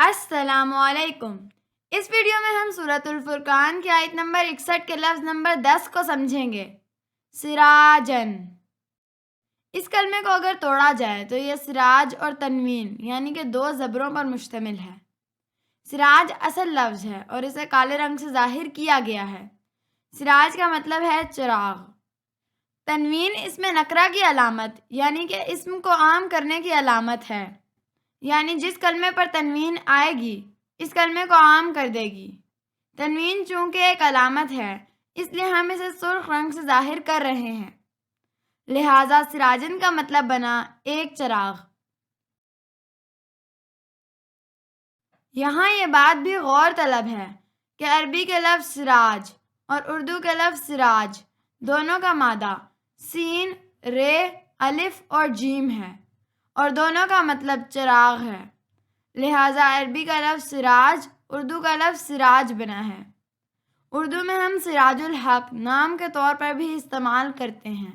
السلام علیکم۔ اس ویڈیو میں ہم سورۃ الفرقان کی آیت نمبر 61 کے لفظ نمبر 10 کو سمجھیں گے۔ سراجن، اس کلمے کو اگر توڑا جائے تو یہ سراج اور تنوین یعنی کہ دو زبروں پر مشتمل ہے۔ سراج اصل لفظ ہے اور اسے کالے رنگ سے ظاہر کیا گیا ہے۔ سراج کا مطلب ہے چراغ۔ تنوین اس میں نکرہ کی علامت یعنی کہ اسم کو عام کرنے کی علامت ہے، یعنی جس کلمے پر تنوین آئے گی اس کلمے کو عام کر دے گی۔ تنوین چونکہ ایک علامت ہے اس لیے ہم اسے سرخ رنگ سے ظاہر کر رہے ہیں، لہذا سراجن کا مطلب بنا ایک چراغ۔ یہاں یہ بات بھی غور طلب ہے کہ عربی کے لفظ سراج اور اردو کے لفظ سراج دونوں کا مادہ سین، رے، الف اور جیم ہے اور دونوں کا مطلب چراغ ہے، لہذا عربی کا لفظ سراج اردو کا لفظ سراج بنا ہے۔ اردو میں ہم سراج الحق نام کے طور پر بھی استعمال کرتے ہیں۔